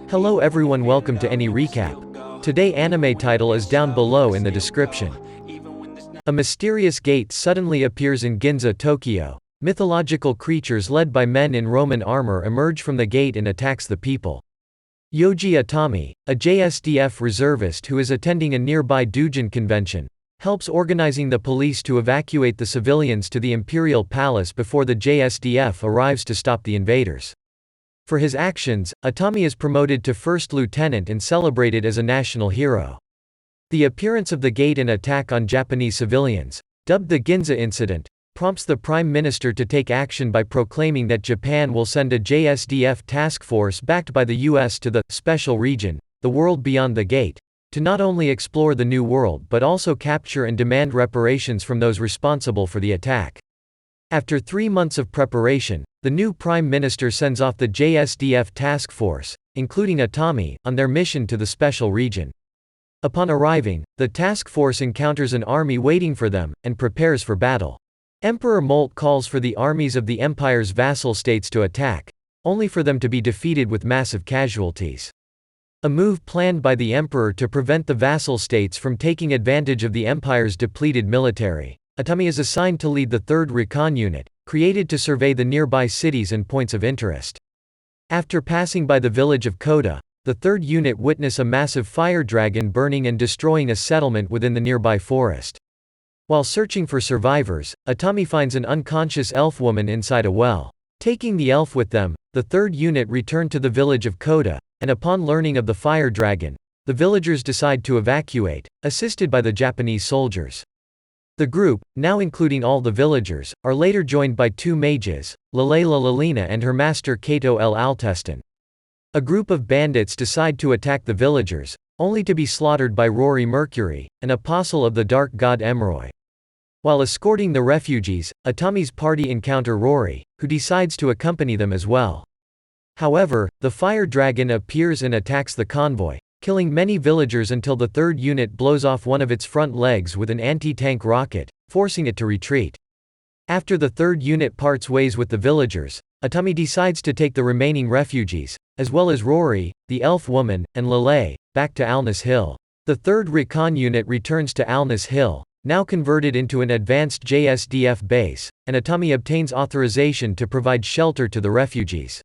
Hello everyone, welcome to Any Recap. Today anime title is down below in the description. A mysterious gate suddenly appears in Ginza, Tokyo. Mythological creatures led by men in Roman armor emerge from the gate and attacks the people. Yōji Atami, a JSDF reservist who is attending a nearby doujin convention, helps organizing the police to evacuate the civilians to the imperial palace before the JSDF arrives to stop the invaders. For his actions, Atami is promoted to first lieutenant and celebrated as a national hero. The appearance of the gate and attack on Japanese civilians, dubbed the Ginza Incident, prompts the Prime Minister to take action by proclaiming that Japan will send a JSDF task force backed by the US to the special region, the world beyond the gate, to not only explore the New World but also capture and demand reparations from those responsible for the attack. After 3 months of preparation, the new Prime Minister sends off the JSDF task force, including Atami, on their mission to the special region. Upon arriving, the task force encounters an army waiting for them, and prepares for battle. Emperor Molt calls for the armies of the empire's vassal states to attack, only for them to be defeated with massive casualties. A move planned by the emperor to prevent the vassal states from taking advantage of the empire's depleted military. Atami is assigned to lead the 3rd Recon Unit, created to survey the nearby cities and points of interest. After passing by the village of Koda, the 3rd Unit witness a massive fire dragon burning and destroying a settlement within the nearby forest. While searching for survivors, Atami finds an unconscious elf woman inside a well. Taking the elf with them, the 3rd Unit return to the village of Koda, and upon learning of the fire dragon, the villagers decide to evacuate, assisted by the Japanese soldiers. The group, now including all the villagers, are later joined by 2 mages, Loli Lalina and her master Kato L. Alteston. A group of bandits decide to attack the villagers, only to be slaughtered by Rory Mercury, an apostle of the dark god Emroy. While escorting the refugees, Atami's party encounter Rory, who decides to accompany them as well. However, the fire dragon appears and attacks the convoy, killing many villagers until the 3rd Unit blows off one of its front legs with an anti-tank rocket, forcing it to retreat. After the 3rd Unit parts ways with the villagers, Atami decides to take the remaining refugees, as well as Rory, the elf woman, and Lele, back to Alness Hill. The 3rd Recon Unit returns to Alness Hill, now converted into an advanced JSDF base, and Atami obtains authorization to provide shelter to the refugees.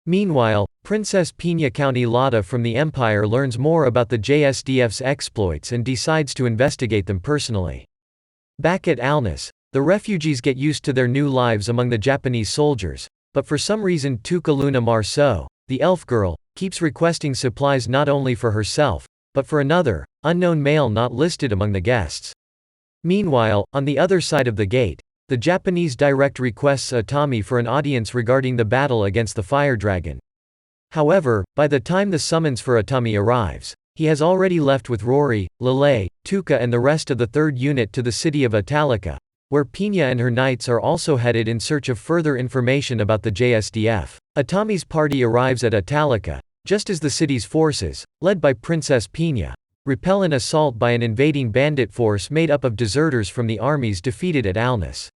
Meanwhile, Princess Pina County Lada from the Empire learns more about the JSDF's exploits and decides to investigate them personally. Back at Alness, the refugees get used to their new lives among the Japanese soldiers, but for some reason Tukaluna Marceau, the elf girl, keeps requesting supplies not only for herself, but for another, unknown male not listed among the guests. Meanwhile, on the other side of the gate, the Japanese direct requests Atami for an audience regarding the battle against the fire dragon. However, by the time the summons for Atami arrives, he has already left with Rory, Lele, Tuka and the rest of the 3rd Unit to the city of Italica, where Pina and her knights are also headed in search of further information about the JSDF. Atami's party arrives at Italica, just as the city's forces, led by Princess Pina, repel an assault by an invading bandit force made up of deserters from the armies defeated at Alness.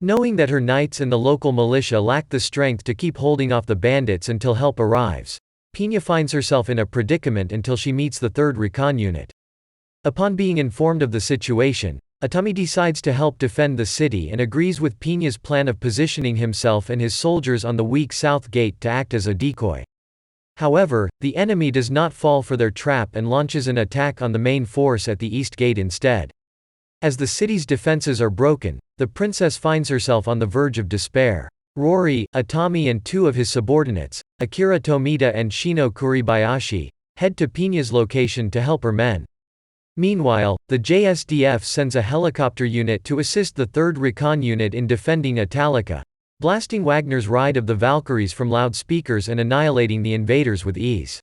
Knowing that her knights and the local militia lack the strength to keep holding off the bandits until help arrives, Pina finds herself in a predicament until she meets the 3rd Recon Unit. Upon being informed of the situation, Atami decides to help defend the city and agrees with Pina's plan of positioning himself and his soldiers on the weak south gate to act as a decoy. However, the enemy does not fall for their trap and launches an attack on the main force at the east gate instead. As the city's defenses are broken, the princess finds herself on the verge of despair. Rory, Atami and 2 of his subordinates, Akira Tomita and Shino Kuribayashi, head to Pina's location to help her men. Meanwhile, the JSDF sends a helicopter unit to assist the 3rd Recon Unit in defending Italica, blasting Wagner's Ride of the Valkyries from loudspeakers and annihilating the invaders with ease.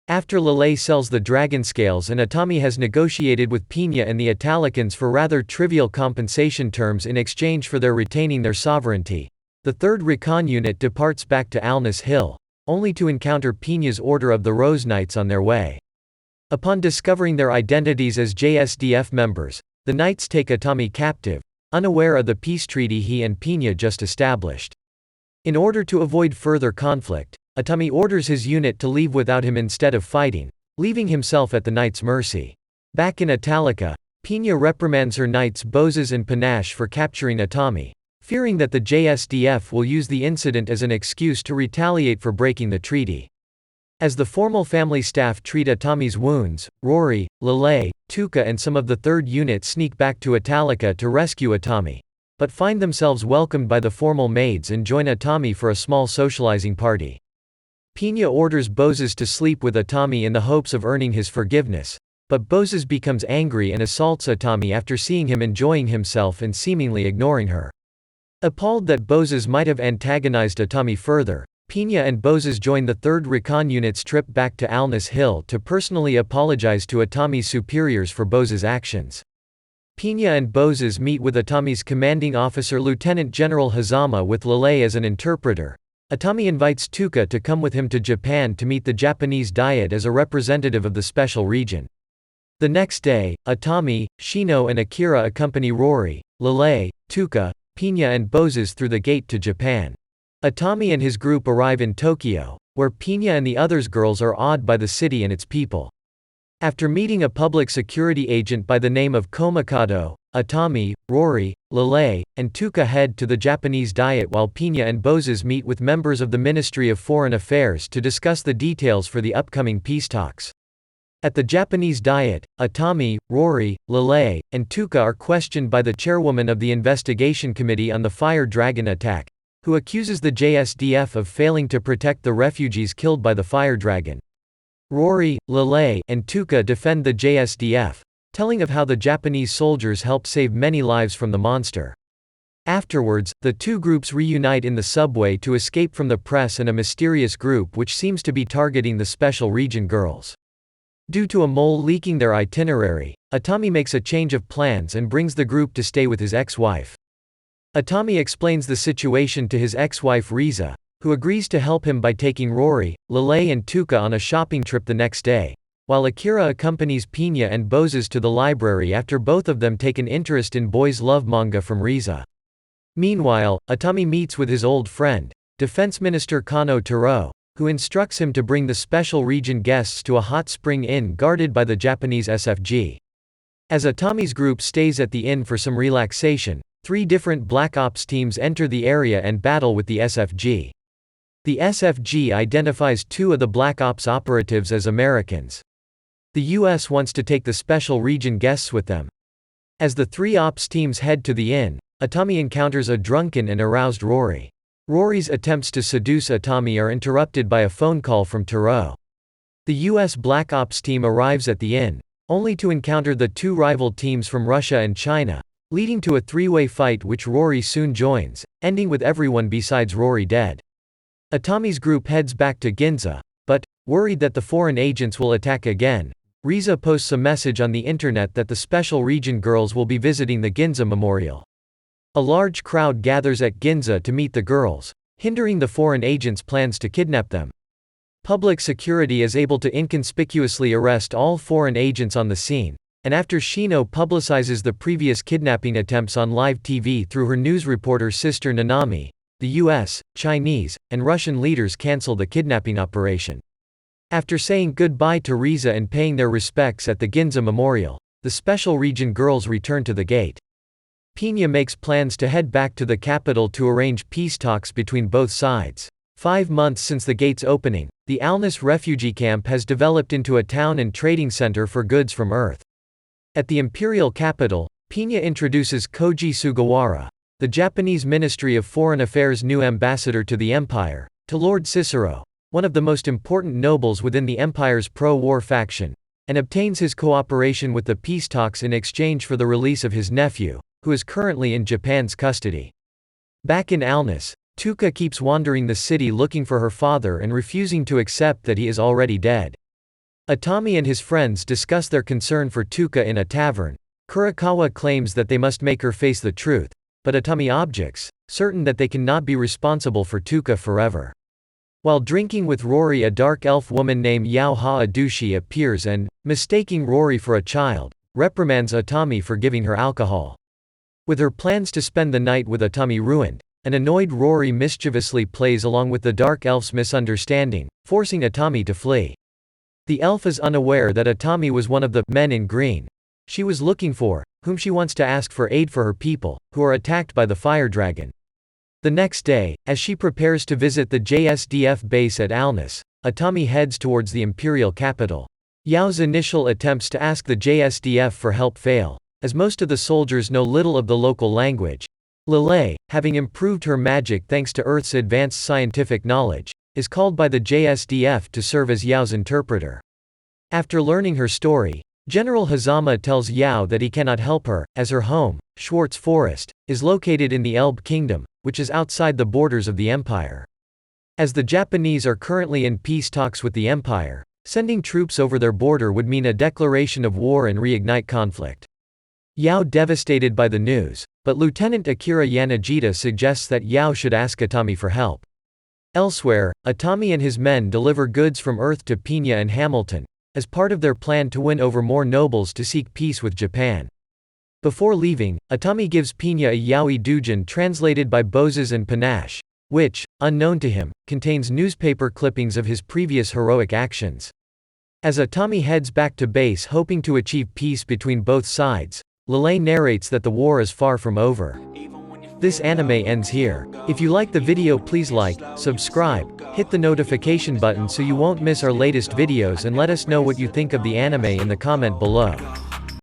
After Lele sells the dragon scales and Atami has negotiated with Pina and the Italicans for rather trivial compensation terms in exchange for their retaining their sovereignty, the 3rd Recon Unit departs back to Alness Hill, only to encounter Pina's Order of the Rose Knights on their way. Upon discovering their identities as JSDF members, the knights take Atami captive, unaware of the peace treaty he and Pina just established. In order to avoid further conflict, Atami orders his unit to leave without him instead of fighting, leaving himself at the knight's mercy. Back in Italica, Pina reprimands her knights Boses and Panache for capturing Atami, fearing that the JSDF will use the incident as an excuse to retaliate for breaking the treaty. As the formal family staff treat Atami's wounds, Rory, Lele, Tuca and some of the 3rd Unit sneak back to Italica to rescue Atami, but find themselves welcomed by the formal maids and join Atami for a small socializing party. Pina orders Boses to sleep with Atami in the hopes of earning his forgiveness, but Boses becomes angry and assaults Atami after seeing him enjoying himself and seemingly ignoring her. Appalled that Boses might have antagonized Atami further, Pina and Boses join the 3rd Recon Unit's trip back to Alness Hill to personally apologize to Atami's superiors for Boses' actions. Pina and Boses meet with Atami's commanding officer Lieutenant General Hazama with Lele as an interpreter. Atami invites Tuca to come with him to Japan to meet the Japanese Diet as a representative of the special region. The next day, Atami, Shino and Akira accompany Rory, Lele, Tuca, Pina and Boses through the gate to Japan. Atami and his group arrive in Tokyo, where Pina and the others girls are awed by the city and its people. After meeting a public security agent by the name of Komikado, Atami, Rory, Lele, and Tuca head to the Japanese Diet while Pina and Boses meet with members of the Ministry of Foreign Affairs to discuss the details for the upcoming peace talks. At the Japanese Diet, Atami, Rory, Lele, and Tuca are questioned by the chairwoman of the investigation committee on the Fire Dragon attack, who accuses the JSDF of failing to protect the refugees killed by the Fire Dragon. Rory, Lele, and Tuca defend the JSDF, telling of how the Japanese soldiers helped save many lives from the monster. Afterwards, the two groups reunite in the subway to escape from the press and a mysterious group which seems to be targeting the Special Region girls. Due to a mole leaking their itinerary, Atami makes a change of plans and brings the group to stay with his ex-wife. Atami explains the situation to his ex-wife Riza, who agrees to help him by taking Rory, Lele and Tuca on a shopping trip the next day, while Akira accompanies Pina and Boses to the library after both of them take an interest in boys' love manga from Riza. Meanwhile, Atami meets with his old friend, Defense Minister Kano Taro, who instructs him to bring the Special Region guests to a hot spring inn guarded by the Japanese SFG. As Atami's group stays at the inn for some relaxation, 3 different Black Ops teams enter the area and battle with the SFG. The SFG identifies 2 of the Black Ops operatives as Americans. The US wants to take the Special Region guests with them. As the 3 Ops teams head to the inn, Atami encounters a drunken and aroused Rory. Rory's attempts to seduce Atami are interrupted by a phone call from Taro. The US Black Ops team arrives at the inn, only to encounter the 2 rival teams from Russia and China, leading to a 3-way fight which Rory soon joins, ending with everyone besides Rory dead. Atami's group heads back to Ginza, but, worried that the foreign agents will attack again, Riza posts a message on the internet that the Special Region girls will be visiting the Ginza Memorial. A large crowd gathers at Ginza to meet the girls, hindering the foreign agents' plans to kidnap them. Public security is able to inconspicuously arrest all foreign agents on the scene, and after Shino publicizes the previous kidnapping attempts on live TV through her news reporter sister Nanami, the US, Chinese, and Russian leaders cancel the kidnapping operation. After saying goodbye to Riza and paying their respects at the Ginza Memorial, the Special Region girls return to the gate. Pina makes plans to head back to the capital to arrange peace talks between both sides. 5 months since the gate's opening, the Alness refugee camp has developed into a town and trading center for goods from Earth. At the imperial capital, Pina introduces Koji Sugawara, the Japanese Ministry of Foreign Affairs' new ambassador to the empire, to Lord Cicero, one of the most important nobles within the empire's pro-war faction, and obtains his cooperation with the peace talks in exchange for the release of his nephew, who is currently in Japan's custody. Back in Alness, Tuca keeps wandering the city looking for her father and refusing to accept that he is already dead. Atami and his friends discuss their concern for Tuca in a tavern. Kurikawa claims that they must make her face the truth, but Atami objects, certain that they cannot be responsible for Tuca forever. While drinking with Rory, a dark elf woman named Yao Ha-Adushi appears and, mistaking Rory for a child, reprimands Atami for giving her alcohol. With her plans to spend the night with Atami ruined, an annoyed Rory mischievously plays along with the Dark Elf's misunderstanding, forcing Atami to flee. The elf is unaware that Atami was one of the men in green she was looking for, whom she wants to ask for aid for her people, who are attacked by the fire dragon. The next day, as she prepares to visit the JSDF base at Alnus, Atami heads towards the imperial capital. Yao's initial attempts to ask the JSDF for help fail, as most of the soldiers know little of the local language. Loli, having improved her magic thanks to Earth's advanced scientific knowledge, is called by the JSDF to serve as Yao's interpreter. After learning her story, General Hazama tells Yao that he cannot help her, as her home, Schwartz Forest, is located in the Elbe Kingdom, which is outside the borders of the Empire. As the Japanese are currently in peace talks with the Empire, sending troops over their border would mean a declaration of war and reignite conflict. Yao devastated by the news, but Lieutenant Akira Yanagita suggests that Yao should ask Atami for help. Elsewhere, Atami and his men deliver goods from Earth to Pina and Hamilton, as part of their plan to win over more nobles to seek peace with Japan. Before leaving, Atami gives Pina a yaoi doujin translated by Boses and Panache, which, unknown to him, contains newspaper clippings of his previous heroic actions. As Atami heads back to base hoping to achieve peace between both sides, Loli narrates that the war is far from over. This anime ends here. If you like the video, please like, subscribe, hit the notification button so you won't miss our latest videos, and let us know what you think of the anime in the comment below.